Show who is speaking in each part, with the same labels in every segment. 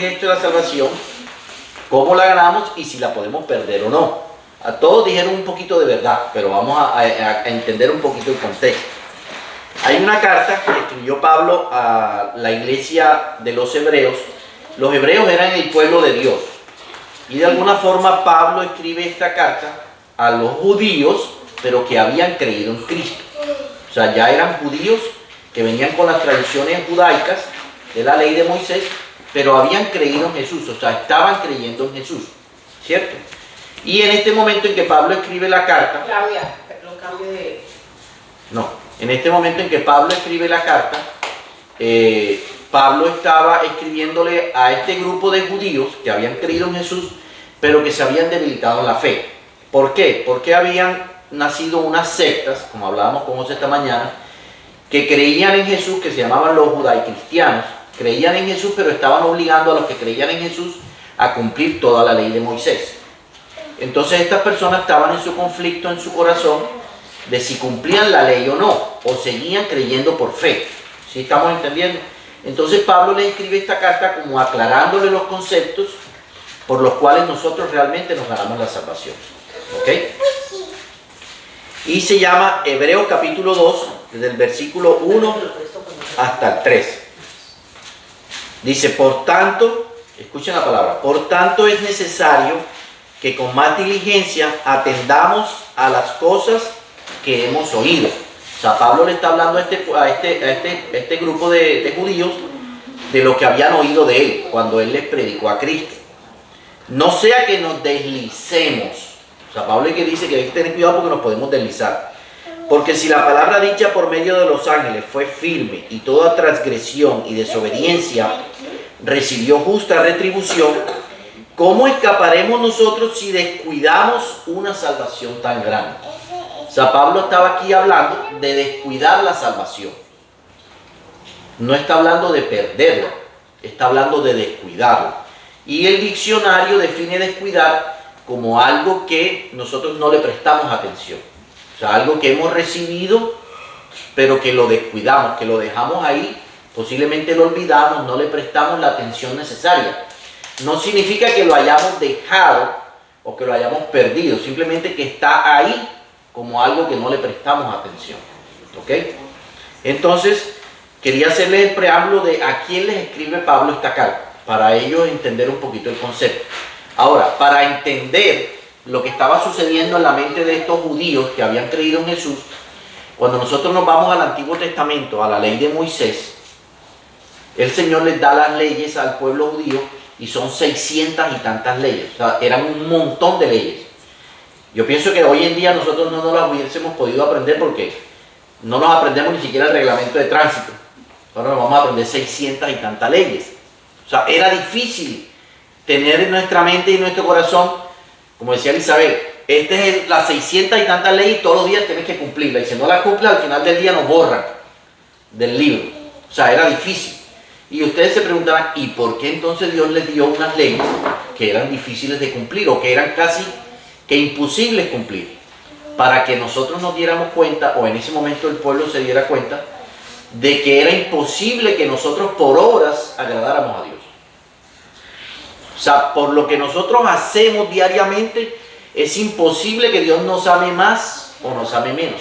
Speaker 1: es esto de la salvación, cómo la ganamos y si la podemos perder o no. A todos dijeron un poquito de verdad, pero vamos a entender un poquito el contexto. Hay una carta que escribió Pablo a la iglesia de los hebreos. Los hebreos eran el pueblo de Dios. Y de alguna forma Pablo escribe esta carta a los judíos, pero que habían creído en Cristo. O sea, ya eran judíos que venían con las tradiciones judaicas de la ley de Moisés, pero habían creído en Jesús, o sea, estaban creyendo en Jesús, ¿cierto? Y en este momento en que Pablo escribe la carta...
Speaker 2: Claudia, lo cambio de...
Speaker 1: No, en este momento en que Pablo escribe la carta, Pablo estaba escribiéndole a este grupo de judíos que habían creído en Jesús, pero que se habían debilitado en la fe. ¿Por qué? Porque habían nacido unas sectas, como hablábamos con José esta mañana, que creían en Jesús, que se llamaban los judaicristianos. Creían en Jesús, pero estaban obligando a los que creían en Jesús a cumplir toda la ley de Moisés. Entonces estas personas estaban en su conflicto en su corazón de si cumplían la ley o no, o seguían creyendo por fe. ¿Sí estamos entendiendo? Entonces Pablo les escribe esta carta como aclarándole los conceptos por los cuales nosotros realmente nos ganamos la salvación. ¿Ok? Y se llama Hebreos capítulo 2, desde el versículo 1 hasta el 3. Dice, por tanto, escuchen la palabra, por tanto es necesario que con más diligencia atendamos a las cosas que hemos oído. O sea, Pablo le está hablando a este grupo de judíos de lo que habían oído de él cuando él les predicó a Cristo. No sea que nos deslicemos. O sea, Pablo es que dice que hay que tener cuidado porque nos podemos deslizar. Porque si la palabra dicha por medio de los ángeles fue firme y toda transgresión y desobediencia recibió justa retribución, ¿cómo escaparemos nosotros si descuidamos una salvación tan grande? O sea, Pablo estaba aquí hablando de descuidar la salvación. No está hablando de perderla, está hablando de descuidarla. Y el diccionario define descuidar como algo que nosotros no le prestamos atención. O sea, algo que hemos recibido, pero que lo descuidamos, que lo dejamos ahí, posiblemente lo olvidamos, no le prestamos la atención necesaria. No significa que lo hayamos dejado o que lo hayamos perdido, simplemente que está ahí como algo que no le prestamos atención. ¿Ok? Entonces, quería hacerles el preámbulo de a quién les escribe Pablo esta carta, para ellos entender un poquito el concepto. Ahora, para entender lo que estaba sucediendo en la mente de estos judíos que habían creído en Jesús, cuando nosotros nos vamos al Antiguo Testamento, a la ley de Moisés, el Señor les da las leyes al pueblo judío y son 600 y tantas leyes. O sea, eran un montón de leyes. Yo pienso que hoy en día nosotros no nos las hubiésemos podido aprender porque no nos aprendemos ni siquiera el reglamento de tránsito. Ahora nos vamos a aprender 600 y tantas leyes. O sea, era difícil tener en nuestra mente y en nuestro corazón, como decía Elizabeth, esta es las 600 y tantas leyes y todos los días tienes que cumplirla. Y si no la cumples, al final del día nos borran del libro. O sea, era difícil. Y ustedes se preguntarán, ¿y por qué entonces Dios les dio unas leyes que eran difíciles de cumplir o que eran casi que imposibles cumplir? Para que nosotros nos diéramos cuenta, o en ese momento el pueblo se diera cuenta, de que era imposible que nosotros por obras agradáramos a Dios. O sea, por lo que nosotros hacemos diariamente, es imposible que Dios nos ame más o nos ame menos.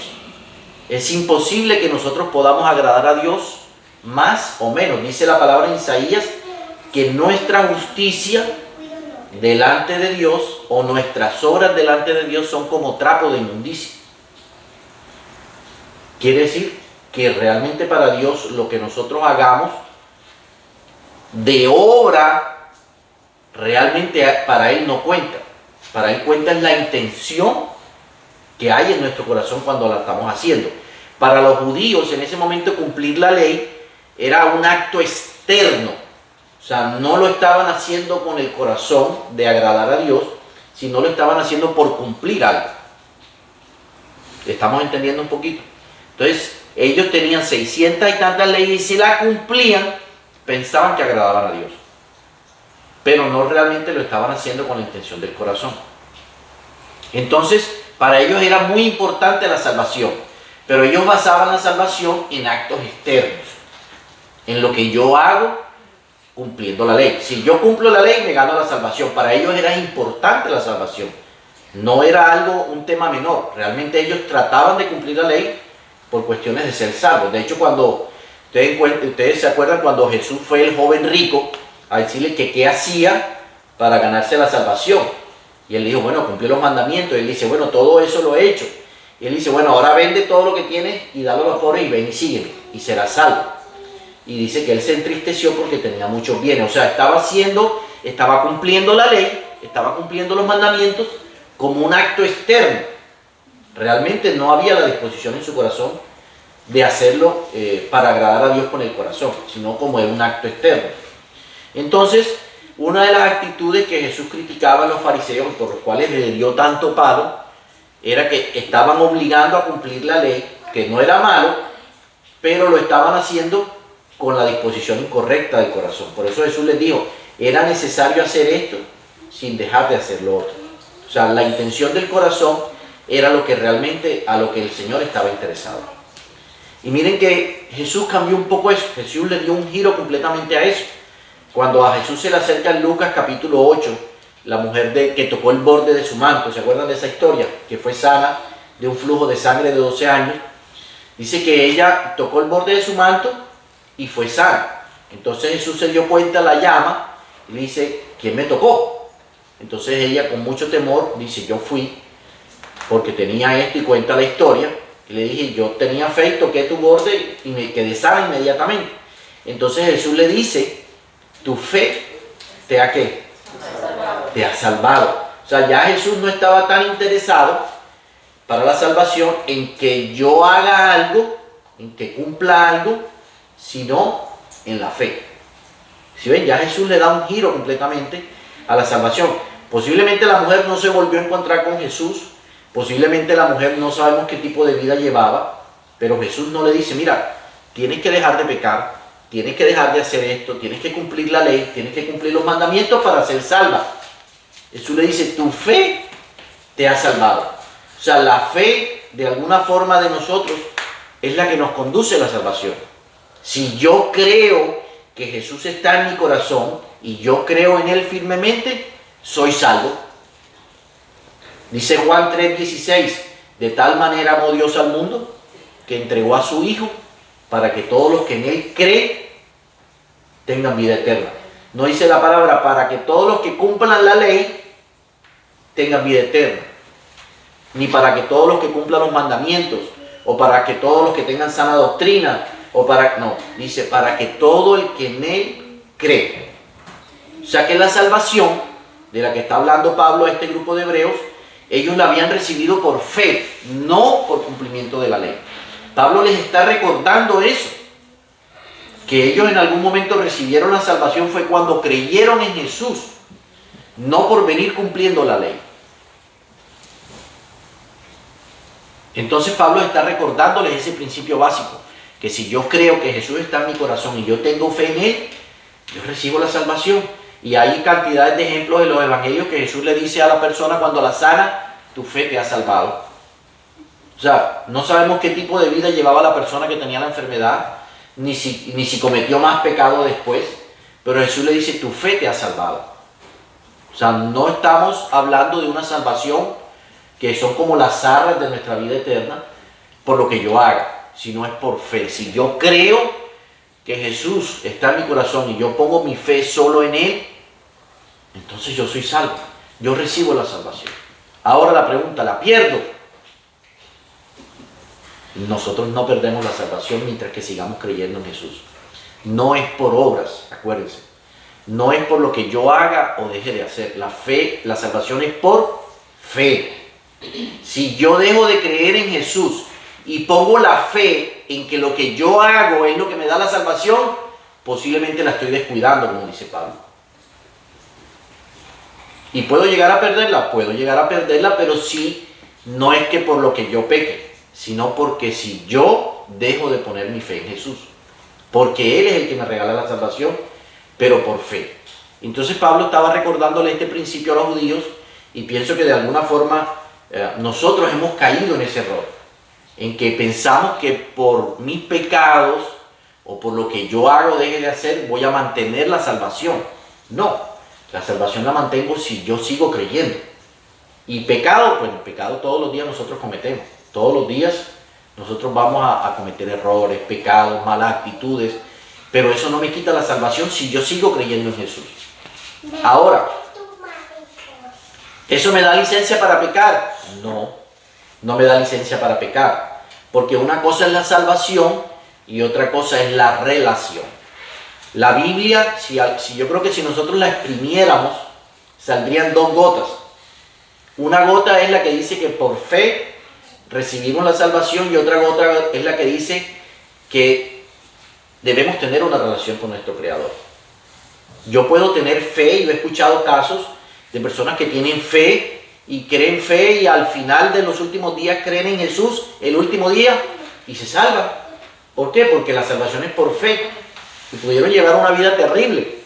Speaker 1: Es imposible que nosotros podamos agradar a Dios más o menos. Dice la palabra en Isaías que nuestra justicia delante de Dios o nuestras obras delante de Dios son como trapo de inmundicia. Quiere decir que realmente para Dios lo que nosotros hagamos de obra realmente para Él no cuenta. Para Él cuenta es la intención que hay en nuestro corazón cuando la estamos haciendo. Para los judíos en ese momento cumplir la ley era un acto externo. O sea, no lo estaban haciendo con el corazón de agradar a Dios, sino lo estaban haciendo por cumplir algo. ¿Estamos entendiendo un poquito? Entonces, ellos tenían 600 y tantas leyes y si la cumplían, pensaban que agradaban a Dios. Pero no realmente lo estaban haciendo con la intención del corazón. Entonces, para ellos era muy importante la salvación, pero ellos basaban la salvación en actos externos, en lo que yo hago cumpliendo la ley. Si yo cumplo la ley, me gano la salvación. Para ellos era importante la salvación. No era algo, un tema menor. Realmente ellos trataban de cumplir la ley por cuestiones de ser salvos. De hecho, cuando ustedes se acuerdan cuando Jesús fue el joven rico a decirle que qué hacía para ganarse la salvación. Y él dijo, bueno, cumplí los mandamientos. Y él dice, bueno, todo eso lo he hecho. Y él dice, bueno, ahora vende todo lo que tienes y dalo a los pobres y ven y sígueme y serás salvo. Y dice que él se entristeció porque tenía muchos bienes. O sea, estaba cumpliendo la ley, estaba cumpliendo los mandamientos como un acto externo. Realmente no había la disposición en su corazón de hacerlo para agradar a Dios con el corazón, sino como un acto externo. Entonces, una de las actitudes que Jesús criticaba a los fariseos y por los cuales le dio tanto palo, era que estaban obligando a cumplir la ley, que no era malo, pero lo estaban haciendo con la disposición incorrecta del corazón. Por eso Jesús les dijo, era necesario hacer esto sin dejar de hacer lo otro. O sea, la intención del corazón era lo que realmente a lo que el Señor estaba interesado. Y miren que Jesús cambió un poco eso. Jesús le dio un giro completamente a eso. Cuando a Jesús se le acerca en Lucas capítulo 8, la mujer que tocó el borde de su manto, ¿se acuerdan de esa historia? Que fue sana de un flujo de sangre de 12 años. Dice que ella tocó el borde de su manto y fue sana. Entonces Jesús se dio cuenta, la llama y le dice, ¿quién me tocó? Entonces ella con mucho temor dice, yo fui porque tenía esto y cuenta la historia. Y le dije, yo tenía fe y toqué tu borde y me quedé sana inmediatamente. Entonces Jesús le dice, tu fe te ha ¿qué? Te ha salvado. O sea, ya Jesús no estaba tan interesado para la salvación en que yo haga algo, en que cumpla algo, sino en la fe. Si ven, ya Jesús le da un giro completamente a la salvación. Posiblemente la mujer no se volvió a encontrar con Jesús, posiblemente la mujer no sabemos qué tipo de vida llevaba, pero Jesús no le dice, mira, tienes que dejar de pecar, tienes que dejar de hacer esto, tienes que cumplir la ley, tienes que cumplir los mandamientos para ser salva. Jesús le dice, tu fe te ha salvado. O sea, la fe de alguna forma de nosotros es la que nos conduce a la salvación. Si yo creo que Jesús está en mi corazón y yo creo en Él firmemente, soy salvo. Dice Juan 3:16, de tal manera amó Dios al mundo que entregó a su Hijo para que todos los que en Él creen tengan vida eterna. No dice la palabra para que todos los que cumplan la ley tengan vida eterna, ni para que todos los que cumplan los mandamientos, o para que todos los que tengan sana doctrina, no, dice para que todo el que en Él cree. O sea que la salvación de la que está hablando Pablo a este grupo de hebreos, ellos la habían recibido por fe, no por cumplimiento de la ley. Pablo les está recordando eso, que ellos en algún momento recibieron la salvación fue cuando creyeron en Jesús, no por venir cumpliendo la ley. Entonces Pablo está recordándoles ese principio básico, que si yo creo que Jesús está en mi corazón y yo tengo fe en Él, yo recibo la salvación. Y hay cantidades de ejemplos de los evangelios que Jesús le dice a la persona cuando la sana, tu fe te ha salvado. O sea, no sabemos qué tipo de vida llevaba la persona que tenía la enfermedad, ni si cometió más pecado después, pero Jesús le dice, tu fe te ha salvado. O sea, no estamos hablando de una salvación que son como las arras de nuestra vida eterna por lo que yo haga, sino es por fe. Si yo creo que Jesús está en mi corazón y yo pongo mi fe solo en Él, entonces yo soy salvo, yo recibo la salvación. Ahora la pregunta, ¿la pierdo? Nosotros no perdemos la salvación mientras que sigamos creyendo en Jesús. No es por obras, acuérdense. No es por lo que yo haga o deje de hacer. La fe, la salvación es por fe. Si yo dejo de creer en Jesús y pongo la fe en que lo que yo hago es lo que me da la salvación, posiblemente la estoy descuidando, como dice Pablo. ¿Y puedo llegar a perderla? Puedo llegar a perderla, pero sí, no es que por lo que yo peque, sino porque si yo dejo de poner mi fe en Jesús, porque Él es el que me regala la salvación, pero por fe. Entonces Pablo estaba recordándole este principio a los judíos y pienso que de alguna forma nosotros hemos caído en ese error, en que pensamos que por mis pecados o por lo que yo hago o deje de hacer, voy a mantener la salvación. No, la salvación la mantengo si yo sigo creyendo. Y pecado, pues el pecado todos los días nosotros cometemos. Todos los días nosotros vamos a cometer errores, pecados, malas actitudes, pero eso no me quita la salvación si yo sigo creyendo en Jesús. Ahora, ¿eso me da licencia para pecar? No, no me da licencia para pecar, porque una cosa es la salvación y otra cosa es la relación. La Biblia, si yo creo que si nosotros la exprimiéramos, saldrían dos gotas. Una gota es la que dice que por fe recibimos la salvación y otra gota es la que dice que debemos tener una relación con nuestro Creador. Yo puedo tener fe, y he escuchado casos de personas que tienen fe y creen fe y al final de los últimos días creen en Jesús el último día y se salvan. ¿Por qué? Porque la salvación es por fe y pudieron llevar una vida terrible.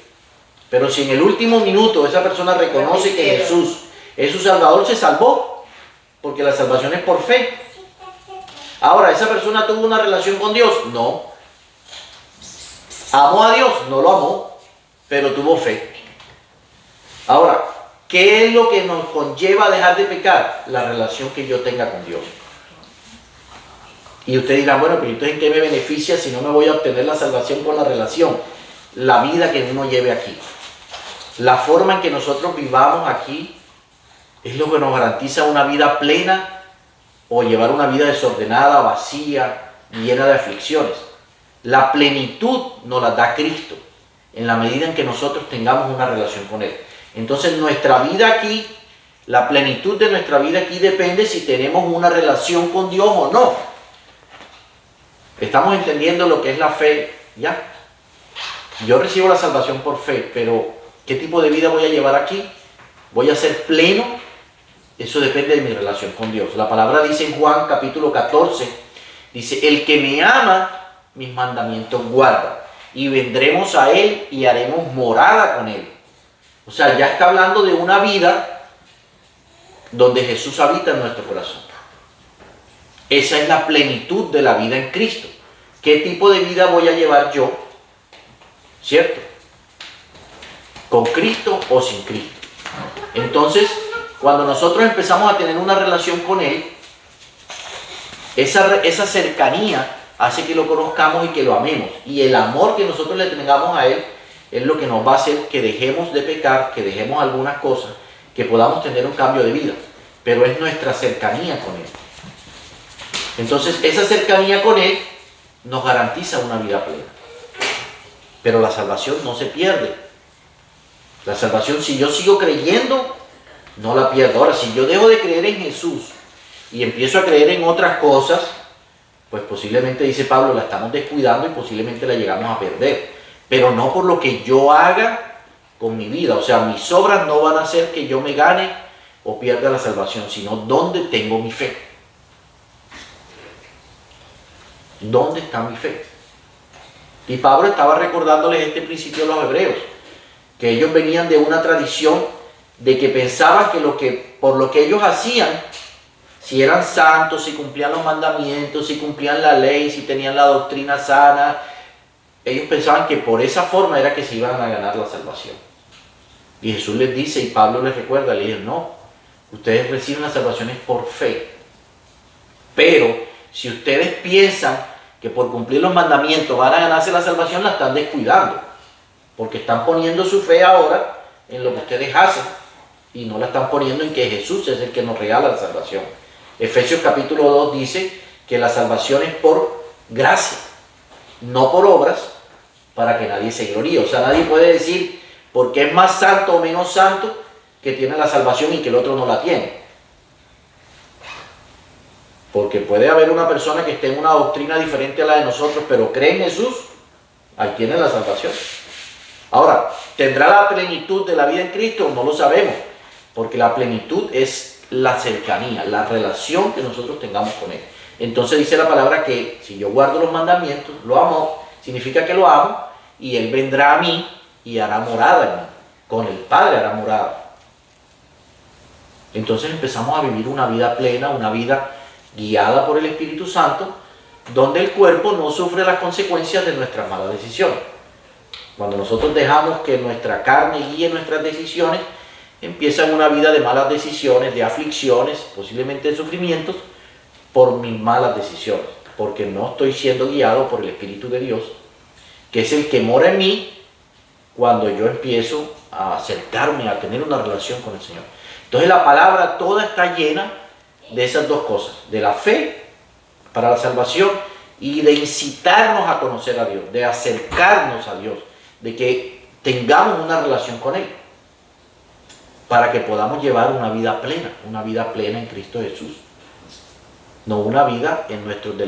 Speaker 1: Pero si en el último minuto esa persona reconoce que Jesús es su Salvador, se salvó, porque la salvación es por fe. Ahora, ¿esa persona tuvo una relación con Dios? No. ¿Amó a Dios? No lo amó, pero tuvo fe. Ahora, ¿qué es lo que nos conlleva a dejar de pecar? La relación que yo tenga con Dios. Y usted dirá, bueno, pero entonces ¿en qué me beneficia si no me voy a obtener la salvación con la relación? La vida que uno lleve aquí. La forma en que nosotros vivamos aquí es lo que nos garantiza una vida plena o llevar una vida desordenada, vacía, llena de aflicciones. La plenitud nos la da Cristo en la medida en que nosotros tengamos una relación con Él. Entonces nuestra vida aquí, la plenitud de nuestra vida aquí depende si tenemos una relación con Dios o no. Estamos entendiendo lo que es la fe, ¿ya? Yo recibo la salvación por fe, pero ¿qué tipo de vida voy a llevar aquí? ¿Voy a ser pleno? Eso depende de mi relación con Dios. La palabra dice en Juan capítulo 14, dice, el que me ama, mis mandamientos guarda, y vendremos a Él y haremos morada con Él. O sea, ya está hablando de una vida donde Jesús habita en nuestro corazón. Esa es la plenitud de la vida en Cristo. ¿Qué tipo de vida voy a llevar yo? ¿Cierto? ¿Con Cristo o sin Cristo? Entonces, cuando nosotros empezamos a tener una relación con Él, esa cercanía hace que lo conozcamos y que lo amemos. Y el amor que nosotros le tengamos a Él es lo que nos va a hacer que dejemos de pecar, que dejemos algunas cosas, que podamos tener un cambio de vida. Pero es nuestra cercanía con Él. Entonces, esa cercanía con Él nos garantiza una vida plena. Pero la salvación no se pierde. La salvación, si yo sigo creyendo, no la pierdo. Ahora, si yo dejo de creer en Jesús y empiezo a creer en otras cosas, pues posiblemente, dice Pablo, la estamos descuidando y posiblemente la llegamos a perder. Pero no por lo que yo haga con mi vida. O sea, mis obras no van a hacer que yo me gane o pierda la salvación, sino donde tengo mi fe. ¿Dónde está mi fe? Y Pablo estaba recordándoles este principio a los hebreos, que ellos venían de una tradición de que pensaban que por lo que ellos hacían, si eran santos, si cumplían los mandamientos, si cumplían la ley, si tenían la doctrina sana, ellos pensaban que por esa forma era que se iban a ganar la salvación. Y Jesús les dice, y Pablo les recuerda, le dice, no, ustedes reciben la salvación por fe. Pero si ustedes piensan que por cumplir los mandamientos van a ganarse la salvación, la están descuidando, porque están poniendo su fe ahora en lo que ustedes hacen y no la están poniendo en que Jesús es el que nos regala la salvación. Efesios capítulo 2 dice que la salvación es por gracia, no por obras, para que nadie se gloríe. O sea, nadie puede decir porque es más santo o menos santo que tiene la salvación y que el otro no la tiene. Porque puede haber una persona que esté en una doctrina diferente a la de nosotros, pero cree en Jesús, ahí tiene la salvación. Ahora, ¿tendrá la plenitud de la vida en Cristo? No lo sabemos, porque la plenitud es la cercanía, la relación que nosotros tengamos con Él. Entonces dice la palabra que si yo guardo los mandamientos, lo amo, significa que lo amo, y Él vendrá a mí y hará morada en mí. Con el Padre hará morada. Entonces empezamos a vivir una vida plena, una vida guiada por el Espíritu Santo, donde el cuerpo no sufre las consecuencias de nuestras malas decisiones. Cuando nosotros dejamos que nuestra carne guíe nuestras decisiones, empiezan una vida de malas decisiones, de aflicciones, posiblemente de sufrimientos, por mis malas decisiones, porque no estoy siendo guiado por el Espíritu de Dios, que es el que mora en mí cuando yo empiezo a acercarme, a tener una relación con el Señor. Entonces la palabra toda está llena de esas dos cosas, de la fe para la salvación y de incitarnos a conocer a Dios, de acercarnos a Dios, de que tengamos una relación con Él, para que podamos llevar una vida plena en Cristo Jesús, no una vida en nuestros